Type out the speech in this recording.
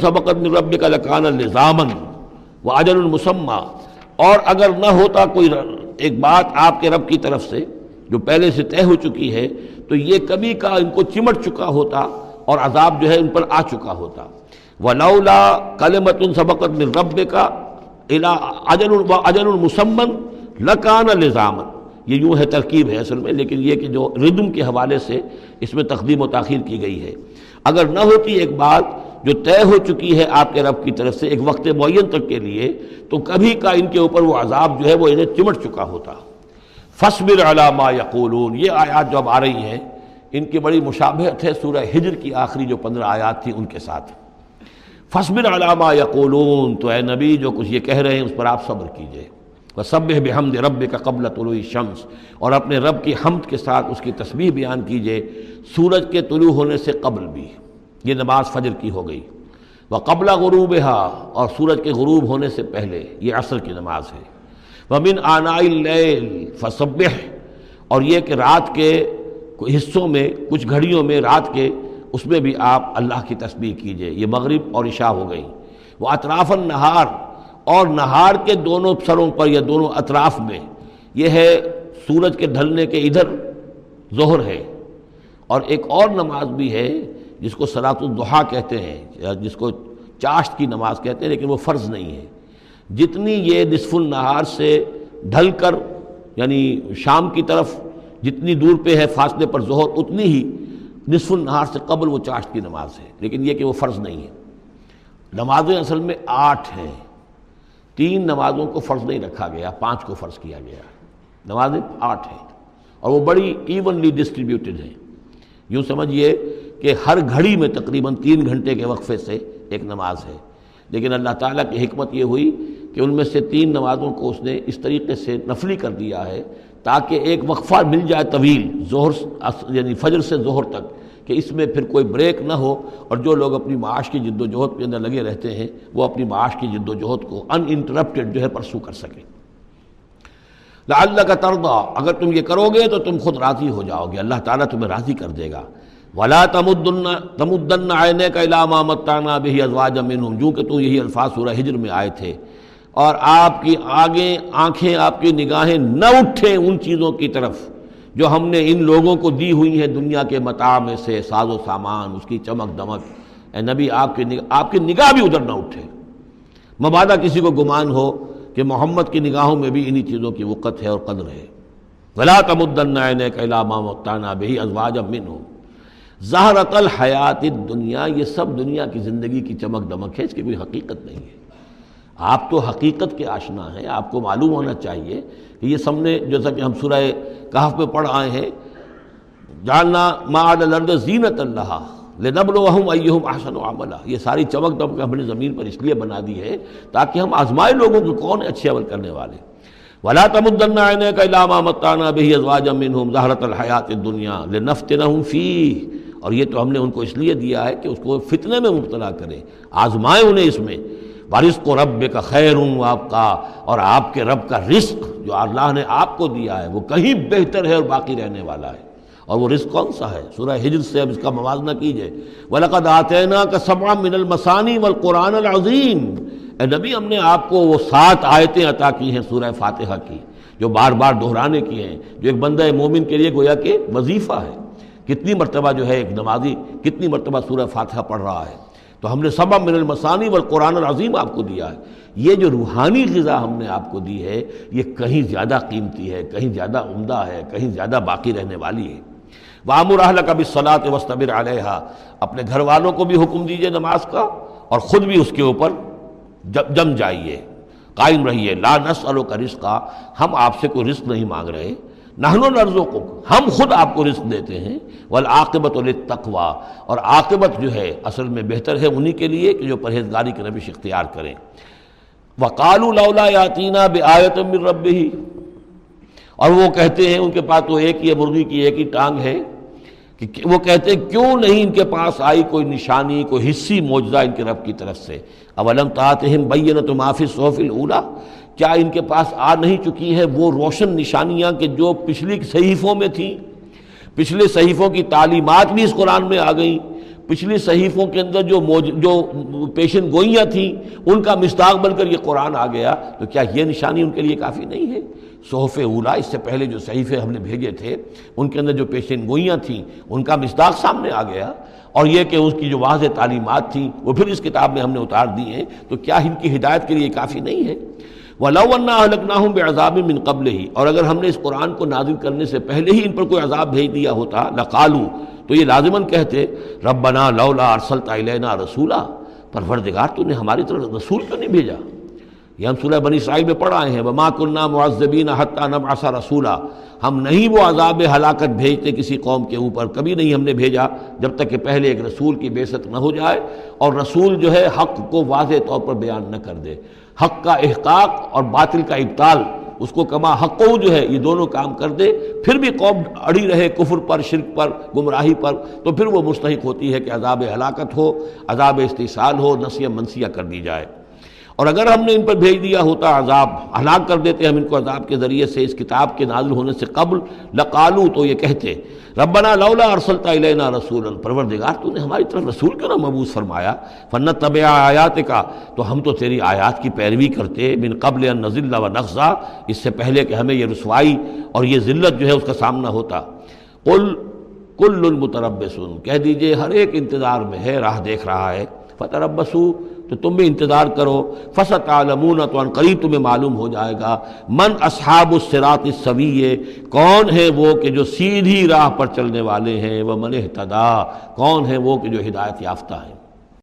سبقت من ربک لکان لزاما واجل مسمی، اور اگر نہ ہوتا کوئی ایک بات آپ کے رب کی طرف سے جو پہلے سے طے ہو چکی ہے تو یہ کبھی کا ان کو چمٹ چکا ہوتا اور عذاب جو ہے ان پر آ چکا ہوتا۔ ولولا کلمۃ سبقت من ربک الی اجل مسمی لکان لزاما، یہ یوں ہے ترکیب ہے اصل میں، لیکن یہ کہ جو ردم کے حوالے سے اس میں تقدیم و تاخیر کی گئی ہے۔ اگر نہ ہوتی ایک بات جو طے ہو چکی ہے آپ کے رب کی طرف سے ایک وقت معین تک کے لیے، تو کبھی کا ان کے اوپر وہ عذاب جو ہے وہ انہیں چمٹ چکا ہوتا۔ فاصبر علی ما یقولون، یہ آیات جو اب آ رہی ہیں ان کی بڑی مشابہت ہے سورہ ہجر کی آخری جو 15 آیات تھی ان کے ساتھ۔ فاصبر علی ما یقولون، تو اے نبی جو کچھ یہ کہہ رہے ہیں اس پر آپ صبر کیجئے۔ وسبح بحمد ربک قبل طلوع الشمس، اور اپنے رب کی حمد کے ساتھ اس کی تسبیح بیان کیجئے سورج کے طلوع ہونے سے قبل بھی، یہ نماز فجر کی ہو گئی۔ وقبل غروبها، اور سورج کے غروب ہونے سے پہلے، یہ عصر کی نماز ہے۔ ومن آناء اللیل فسبح، اور یہ کہ رات کے حصوں میں کچھ گھڑیوں میں رات کے اس میں بھی آپ اللہ کی تسبیح کیجئے، یہ مغرب اور عشاء ہو گئی۔ واطراف النہار، اور نہار کے دونوں سروں پر یا دونوں اطراف میں، یہ ہے سورج کے ڈھلنے کے ادھر ظہر ہے، اور ایک اور نماز بھی ہے جس کو صلاۃ الضحیٰ کہتے ہیں یا جس کو چاشت کی نماز کہتے ہیں، لیکن وہ فرض نہیں ہے۔ جتنی یہ نصف النہار سے ڈھل کر یعنی شام کی طرف جتنی دور پہ ہے فاصلے پر ظہر، اتنی ہی نصف النہار سے قبل وہ چاشت کی نماز ہے، لیکن یہ کہ وہ فرض نہیں ہے۔ نمازیں اصل میں 8 ہیں، 3 نمازوں کو فرض نہیں رکھا گیا، 5 کو فرض کیا گیا۔ نمازیں 8 ہیں اور وہ بڑی ایونلی ڈسٹریبیوٹڈ ہیں، یوں سمجھیے کہ ہر گھڑی میں تقریباً 3 گھنٹے کے وقفے سے ایک نماز ہے، لیکن اللہ تعالیٰ کی حکمت یہ ہوئی کہ ان میں سے 3 نمازوں کو اس نے اس طریقے سے نفلی کر دیا ہے تاکہ ایک وقفہ مل جائے طویل، ظہر یعنی فجر سے ظہر تک، کہ اس میں پھر کوئی بریک نہ ہو، اور جو لوگ اپنی معاش کی جد و جہد کے اندر لگے رہتے ہیں وہ اپنی معاش کی جد و جہد کو ان انٹرپٹڈ جو ہے پرسو کر سکیں۔ لعلک ترضی، اگر تم یہ کرو گے تو تم خود راضی ہو جاؤ گے، اللہ تعالیٰ تمہیں راضی کر دے گا۔ ولا تمدن عینیک الی ما متعنا بہ ازواجا منہم، جو کہ تو یہی الفاظ سورہ ہجر میں آئے تھے، اور آپ کی آنکھیں آپ کی نگاہیں نہ اٹھیں ان چیزوں کی طرف جو ہم نے ان لوگوں کو دی ہوئی ہیں دنیا کے متاع میں سے، ساز و سامان، اس کی چمک دمک۔ اے نبی آپ کی نگاہ بھی ادھر نہ اٹھے، مبادا کسی کو گمان ہو کہ محمد کی نگاہوں میں بھی انہی چیزوں کی وقت ہے اور قدر ہے۔ ولا تمدن عینیک الی ما متعنا بہ ازواجا منہم زہرۃ الحیات الدنیا، یہ سب دنیا کی زندگی کی چمک دمک ہے، اس کی کوئی حقیقت نہیں ہے۔ آپ تو حقیقت کے آشنا ہیں، آپ کو معلوم ہونا چاہیے کہ یہ سب نے، جیسا کہ ہم سورہ کہف میں پڑھ آئے ہیں، جعلنا ما علی الارض زینۃ لہا لنبلوہم ایہم احسن عملا، یہ ساری چمک دمک ہم نے زمین پر اس لیے بنا دی ہے تاکہ ہم آزمائے لوگوں کو کون ہے اچھے عمل کرنے والے۔ ولا تمدن عینیک الی ما متعنا بہ ازواجا منہم زہرۃ الحیات الدنیا لنفتنہم فیہ، اور یہ تو ہم نے ان کو اس لیے دیا ہے کہ اس کو فتنے میں مبتلا کریں، آزمائیں انہیں اس میں۔ وَرِزْقُ رَبِّكَ خَيْرٌ وَأَبْقَىٰ، اور آپ کے رب کا رزق جو اللہ نے آپ کو دیا ہے وہ کہیں بہتر ہے اور باقی رہنے والا ہے۔ اور وہ رزق کون سا ہے؟ سورہ ہجر سے اب اس کا موازنہ کیجئے۔ وَلَقَدْ آتَيْنَاكَ سَبْعًا مِّنَ الْمَثَانِي وَالْقُرْآنِ الْعَظِيمِ، اے نبی ہم نے آپ کو وہ 7 آیتیں عطا کی ہیں سورہ فاتحہ کی، جو بار بار دہرانے کی ہیں، جو ایک بندہ مومن کے لیے گویا کہ وظیفہ ہے۔ کتنی مرتبہ جو ہے ایک نمازی کتنی مرتبہ سورہ فاتحہ پڑھ رہا ہے، تو ہم نے سبع من المثانی والقرآن العظیم آپ کو دیا ہے۔ یہ جو روحانی غذا ہم نے آپ کو دی ہے یہ کہیں زیادہ قیمتی ہے، کہیں زیادہ عمدہ ہے، کہیں زیادہ باقی رہنے والی ہے۔ وَأَمُرْ أَهْلَكَ بِالصَّلَاةِ وَاصْطَبِرْ عَلَيْهَا، اپنے گھر والوں کو بھی حکم دیجئے نماز کا اور خود بھی اس کے اوپر جم جائیے، قائم رہیے۔ لا نسألک رزقا، ہم آپ سے کوئی رزق نہیں مانگ رہے، نحن نرزقک، ہم خود آپ کو رزق دیتے ہیں۔ والعاقبۃ للتقوی، اور عاقبت جو ہے اصل میں بہتر ہے انہی کے لیے کہ جو پرہیزگاری کی روش اختیار کریں۔ وقالوا لولا یاتینا بآیۃ من ربہ، اور وہ کہتے ہیں ان کے پاس تو ایک ہی مرغی کی ایک ہی ٹانگ ہے، کہ وہ کہتے ہیں کیوں نہیں ان کے پاس آئی کوئی نشانی، کوئی حصی معجزہ ان کے رب کی طرف سے۔ اولم تاتہم بینۃ ما فی الصحف الاولی، کیا ان کے پاس آ نہیں چکی ہے وہ روشن نشانیاں کہ جو پچھلی صحیفوں میں تھیں؟ پچھلے صحیفوں کی تعلیمات بھی اس قرآن میں آ گئیں، پچھلی صحیفوں کے اندر جو پیشن گوئیاں تھیں ان کا مصداق بن کر یہ قرآن آ گیا، تو کیا یہ نشانی ان کے لیے کافی نہیں ہے؟ صحف اولا، اس سے پہلے جو صحیفے ہم نے بھیجے تھے ان کے اندر جو پیشن گوئیاں تھیں ان کا مصداق سامنے آ گیا، اور یہ کہ اس کی جو واضح تعلیمات تھیں وہ پھر اس کتاب میں ہم نے اتار دی ہیں، تو کیا ان کی ہدایت کے لیے کافی نہیں ہے؟ وَلَوْ أَنَّا أَهْلَكْنَاهُمْ بِعَذَابٍ مِّن قَبْلِهِ، اور اگر ہم نے اس قرآن کو نازل کرنے سے پہلے ہی ان پر کوئی عذاب بھیج دیا ہوتا، لَقَالُوا، تو یہ لازماً کہتے رَبَّنَا لَوْلَا أَرْسَلْتَ إِلَيْنَا رَسُولًا، پروردگار تو نے ہماری طرف رسول کیوں نہیں بھیجا؟ یہ ہم سورہ بنی اسرائیل میں پڑھ آئے ہیں، وَمَا كُنَّا مُعَذِّبِينَ حَتَّىٰ نَبْعَثَ رَسُولًا، ہم نہیں وہ عذاب ہلاکت بھیجتے کسی قوم کے اوپر، کبھی نہیں ہم نے بھیجا جب تک کہ پہلے ایک رسول کی بعثت نہ ہو جائے، اور رسول جو ہے حق کو واضح طور پر بیان نہ کر دے، حق کا احقاق اور باطل کا ابطال، اس کو کما حقو جو ہے یہ دونوں کام کر دے، پھر بھی قوم اڑی رہے کفر پر، شرک پر، گمراہی پر، تو پھر وہ مستحق ہوتی ہے کہ عذاب ہلاکت ہو، عذاب استحصال ہو، نسیہ منسیہ کر دی جائے۔ اور اگر ہم نے ان پر بھیج دیا ہوتا عذاب، ہلاک کر دیتے ہم ان کو عذاب کے ذریعے سے اس کتاب کے نازل ہونے سے قبل، لقالو، تو یہ کہتے ربنا لولا ارسلت الینا رسولا، پروردگار تو نے ہماری طرف رسول کیوں نہ مبعوث فرمایا، فنتبع آیاتک، تو ہم تو تیری آیات کی پیروی کرتے، من قبل ان نذل ونخزى، اس سے پہلے کہ ہمیں یہ رسوائی اور یہ ذلت جو ہے اس کا سامنا ہوتا۔ قل کل متربص، کہہ دیجئے ہر ایک انتظار میں ہے، راہ دیکھ رہا ہے، فتربصوا، تو تم بھی انتظار کرو، فستعلمون، تو ان قریب تمہیں معلوم ہو جائے گا، من اصحاب الصراط السوی، کون ہے وہ کہ جو سیدھی راہ پر چلنے والے ہیں، ومن اہتدی، کون ہے وہ کہ جو ہدایت یافتہ ہے۔